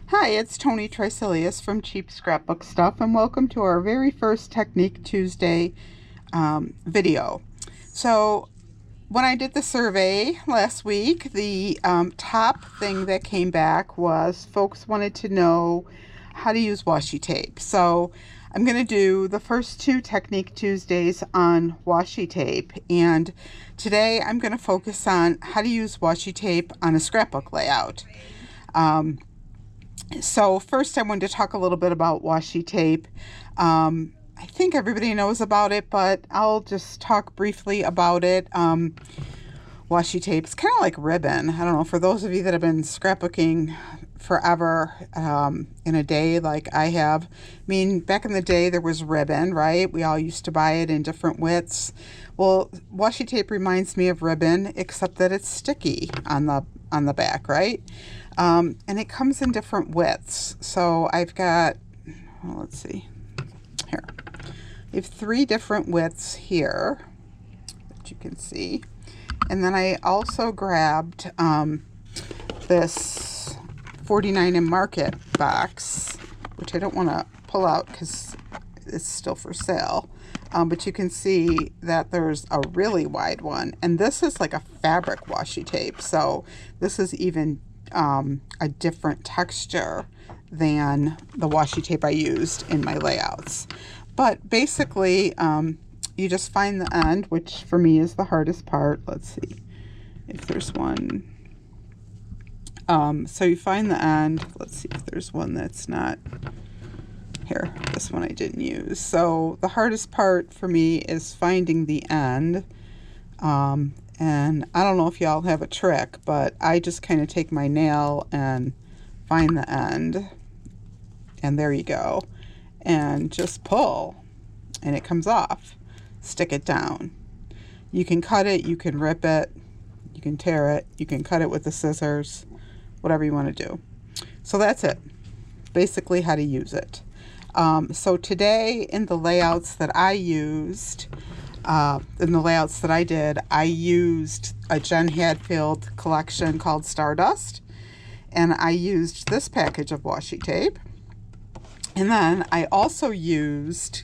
Hi, it's Tony Tricilius from Cheap Scrapbook Stuff, and welcome to our very first Technique Tuesday video. So, when I did the survey last week, the top thing that came back was folks wanted to know how to use washi tape. So, I'm going to do the first two Technique Tuesdays on washi tape, and today I'm going to focus on how to use washi tape on a scrapbook layout. So first I wanted to talk a little bit about washi tape. I think everybody knows about it, but I'll just talk briefly about it. Washi tape is kind of like ribbon. I don't know, for those of you that have been scrapbooking forever, in a day like I have. I mean, back in the day there was ribbon, right? We all used to buy it in different widths. Well, washi tape reminds me of ribbon, except that it's sticky on the back, right? And it comes in different widths. So I've got, well, let's see, here. I have 3 different widths here that you can see. And then I also grabbed this 49 in Market box, which I don't want to pull out because it's still for sale. But you can see that there's a really wide one. And this is like a fabric washi tape. So this is even a different texture than the washi tape I used in my layouts. But basically, you just find the end, which for me is the hardest part. Let's see if there's one. So you find the end. Let's see if there's one that's not here. This one I didn't use. So the hardest part for me is finding the end. And I don't know if y'all have a trick, but I just kind of take my nail and find the end. And there you go. And just pull. And it comes off. Stick it down. You can cut it, you can rip it, you can tear it, you can cut it with the scissors, whatever you want to do. So that's it. Basically how to use it. So today in the layouts that I used, in the layouts that I did, I used a Jen Hadfield collection called Stardust, and I used this package of washi tape, and then I also used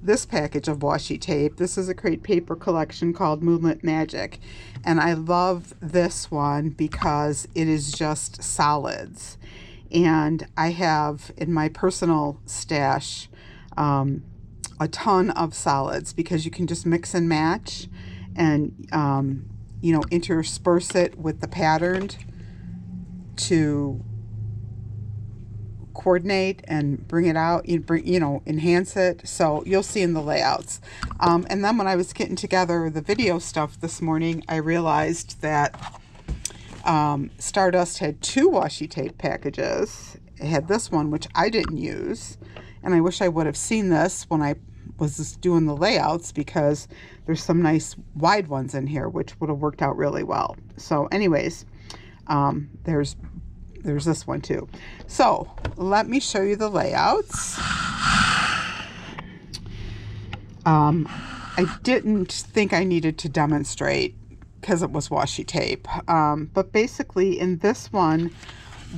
this package of washi tape. This is a great paper collection called Moonlight Magic, and I love this one because it is just solids, and I have in my personal stash a ton of solids because you can just mix and match and intersperse it with the patterned to coordinate and bring it out, enhance it. So you'll see in the layouts. And then when I was getting together the video stuff this morning, I realized that Stardust had 2 washi tape packages. It had this one, which I didn't use. And I wish I would have seen this when I was just doing the layouts, because there's some nice wide ones in here, which would have worked out really well. So anyways, there's this one too. So let me show you the layouts. I didn't think I needed to demonstrate because it was washi tape. But basically in this one,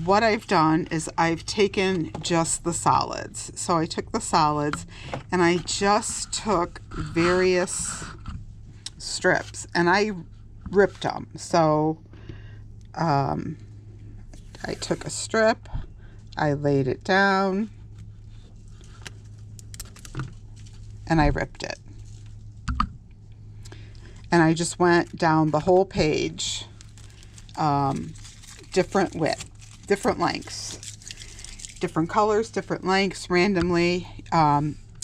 what I've done is I've taken just the solids. So I took the solids and I just took various strips and I ripped them. So I took a strip, I laid it down, and I ripped it. And I just went down the whole page, different width, different lengths, different colors, different lengths, randomly.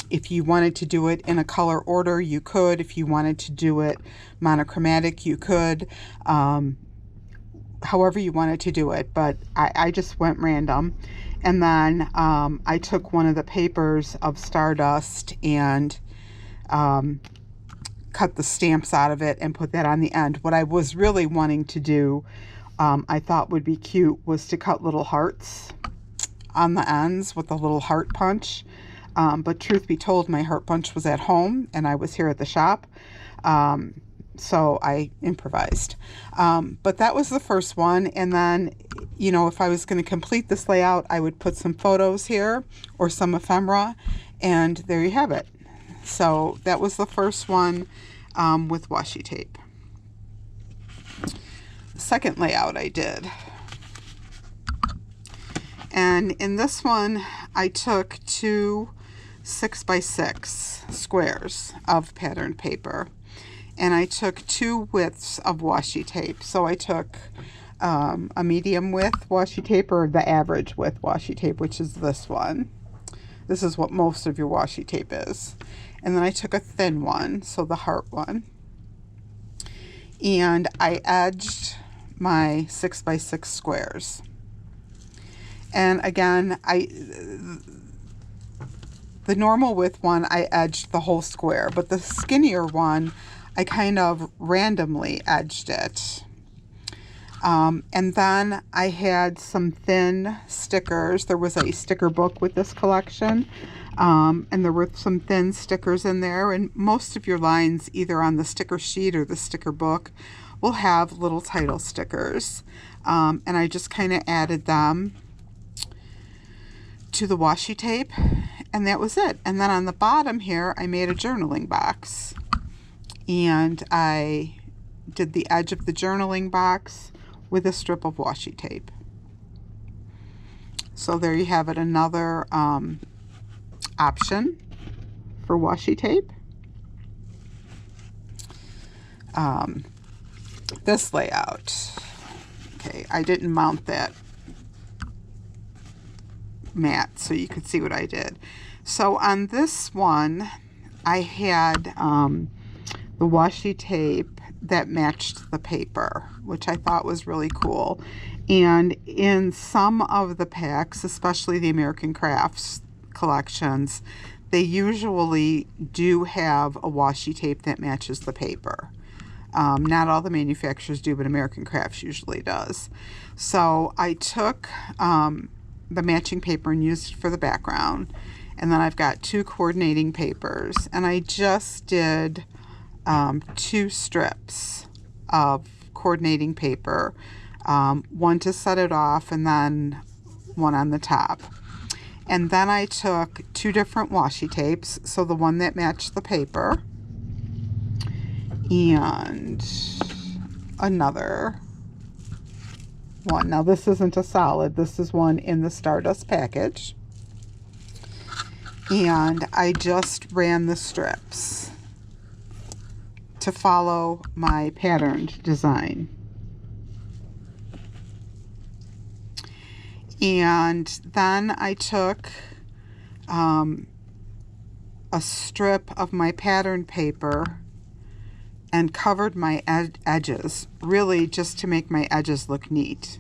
If you wanted to do it in a color order, you could. If you wanted to do it monochromatic, you could. However you wanted to do it, but I just went random. And then I took one of the papers of Stardust and cut the stamps out of it and put that on the end. What I was really wanting to do, I thought would be cute, was to cut little hearts on the ends with a little heart punch. But truth be told, my heart punch was at home and I was here at the shop. so I improvised. But that was the first one. And then, you know, if I was going to complete this layout, I would put some photos here or some ephemera, and there you have it. So that was the first one with washi tape. Second layout I did. And in this one, I took 2 6x6 squares of patterned paper. And I took 2 widths of washi tape. So I took a medium width washi tape, or the average width washi tape, which is this one. This is what most of your washi tape is. And then I took a thin one, so the heart one. And I edged my 6x6 squares. And again, the normal width one, I edged the whole square, but the skinnier one, I kind of randomly edged it. And then I had some thin stickers. There was a sticker book with this collection, and there were some thin stickers in there. And most of your lines, either on the sticker sheet or the sticker book, will have little title stickers. And I just kind of added them to the washi tape, and that was it. And then on the bottom here, I made a journaling box. And I did the edge of the journaling box with a strip of washi tape. So there you have it, another option for washi tape. This layout, okay, I didn't mount that mat so you could see what I did. So on this one, I had the washi tape that matched the paper, which I thought was really cool. And in some of the packs, especially the American Crafts collections, they usually do have a washi tape that matches the paper. Not all the manufacturers do, but American Crafts usually does. So I took the matching paper and used it for the background. And then I've got 2 coordinating papers, and I just did 2 strips of coordinating paper, one to set it off and then one on the top. And then I took 2 different washi tapes, so the one that matched the paper and another one. Now this isn't a solid, this is one in the Stardust package. And I just ran the strips to follow my patterned design. And then I took a strip of my patterned paper and covered my edges, really just to make my edges look neat.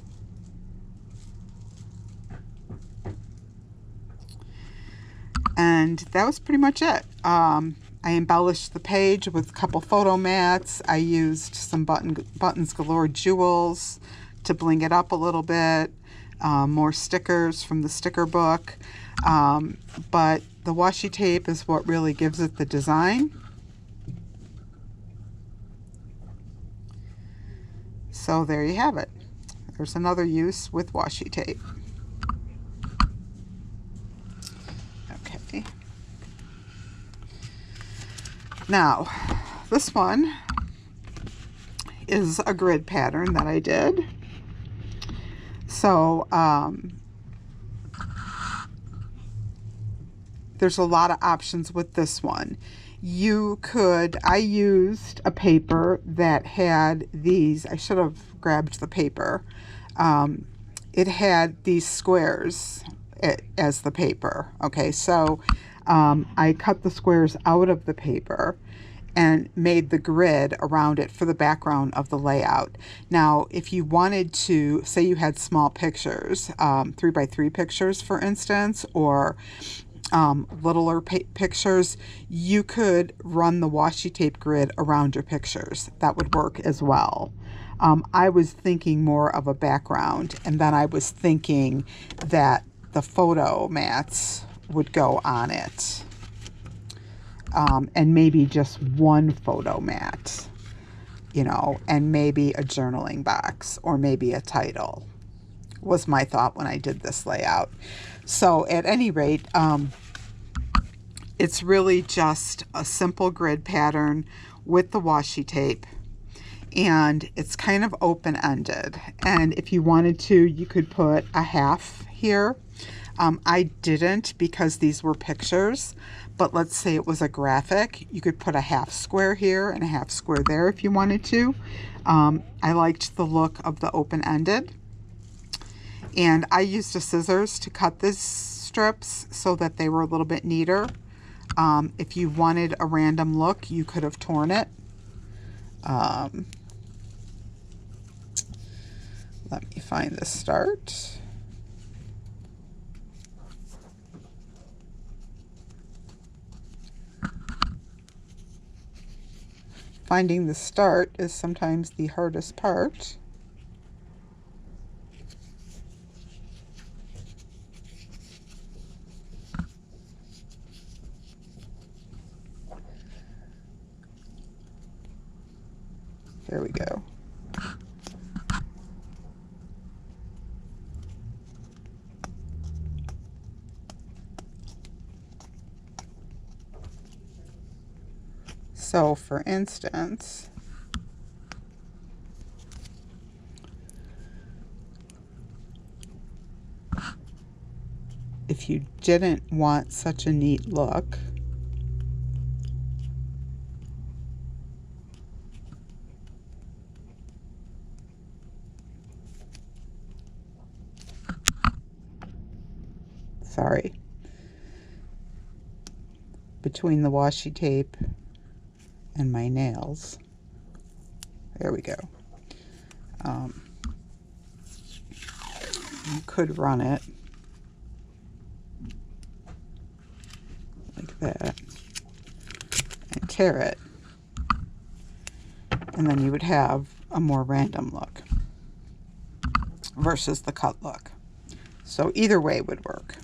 And that was pretty much it. I embellished the page with a couple photo mats. I used some Buttons Galore jewels to bling it up a little bit. More stickers from the sticker book. But the washi tape is what really gives it the design. So there you have it. There's another use with washi tape. Okay. Now, this one is a grid pattern that I did. So, there's a lot of options with this one. I used a paper that had these, I should have grabbed the paper. It had these squares as the paper. Okay, so I cut the squares out of the paper and made the grid around it for the background of the layout. Now, if you wanted to, say you had small pictures, 3x3 pictures, for instance, or littler pictures, you could run the washi tape grid around your pictures. That would work as well. I was thinking more of a background, and then I was thinking that the photo mats would go on it, and maybe just one photo mat. you know, and maybe a journaling box or maybe a title was my thought when I did this layout. So at any rate, it's really just a simple grid pattern with the washi tape, and it's kind of open-ended. And if you wanted to, you could put a half here. I didn't because these were pictures, but let's say it was a graphic. You could put a half square here and a half square there if you wanted to. I liked the look of the open-ended. And I used a scissors to cut these strips so that they were a little bit neater. If you wanted a random look, you could have torn it. Let me find the start. Finding the start is sometimes the hardest part. There we go. So for instance, if you didn't want such a neat look, sorry, between the washi tape and my nails, there we go. You could run it like that and tear it, and then you would have a more random look versus the cut look. So either way would work.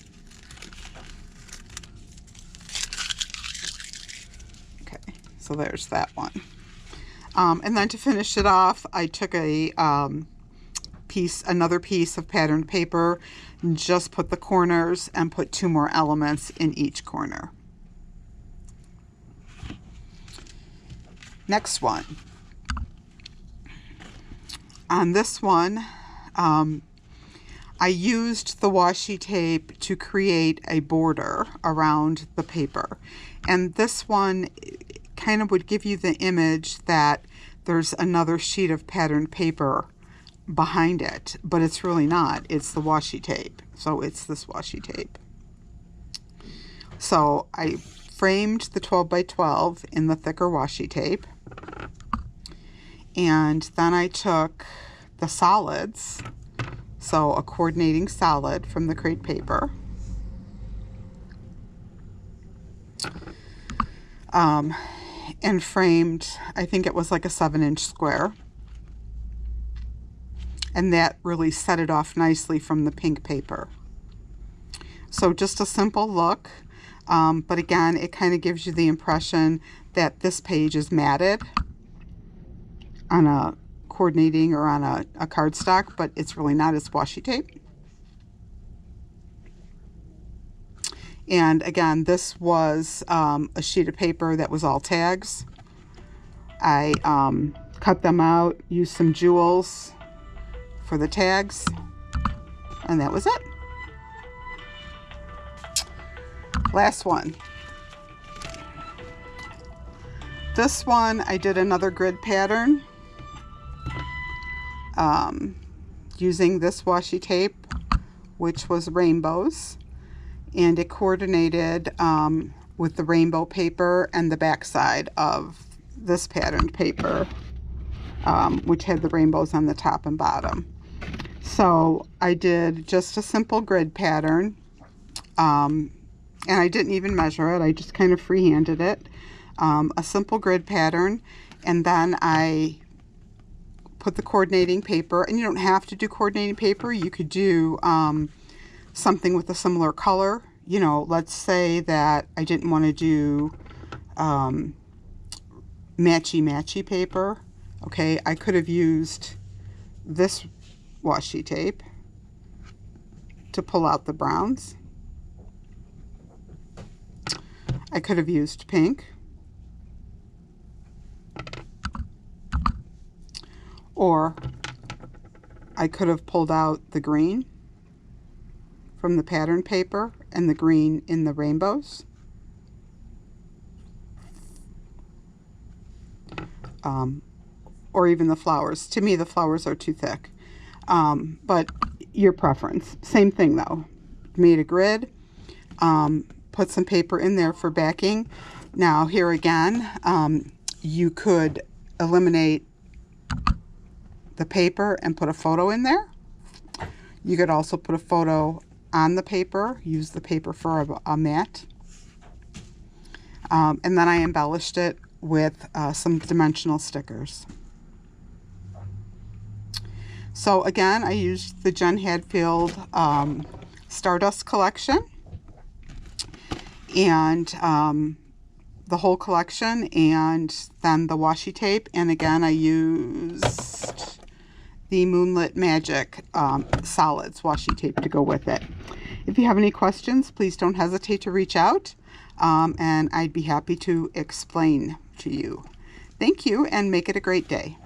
Okay, so there's that one. And then to finish it off, I took a another piece of patterned paper, and just put the corners and put 2 more elements in each corner. Next one. On this one, I used the washi tape to create a border around the paper. And this one kind of would give you the image that there's another sheet of patterned paper behind it, but it's really not. It's the washi tape. So it's this washi tape. So I framed the 12 by 12 in the thicker washi tape. And then I took the solids, so a coordinating solid from the crepe paper, and framed, I think it was like a 7-inch square. And that really set it off nicely from the pink paper. So just a simple look, but again, it kind of gives you the impression that this page is matted on a coordinating or on a cardstock, but it's really not. It's washi tape. And again, this was a sheet of paper that was all tags. I cut them out, used some jewels for the tags, and that was it. Last one. This one, I did another grid pattern using this washi tape, which was rainbows, and it coordinated with the rainbow paper and the back side of this patterned paper, which had the rainbows on the top and bottom. So I did just a simple grid pattern, and I didn't even measure it. I just kind of freehanded it. A simple grid pattern, and then I put the coordinating paper, and you don't have to do coordinating paper. You could do something with a similar color. You know, let's say that I didn't want to do matchy-matchy paper. Okay, I could have used this washi tape to pull out the browns. I could have used pink. Or I could have pulled out the green from the pattern paper and the green in the rainbows. Or even the flowers. To me, the flowers are too thick. But your preference. Same thing though. Made a grid. Put some paper in there for backing. Now here again, you could eliminate the paper and put a photo in there. You could also put a photo on the paper, use the paper for a mat. And then I embellished it with some dimensional stickers. So again, I used the Jen Hadfield Stardust collection and the whole collection, and then the washi tape. And again, I used the Moonlit Magic solids washi tape to go with it. If you have any questions, please don't hesitate to reach out, and I'd be happy to explain to you. Thank you, and make it a great day.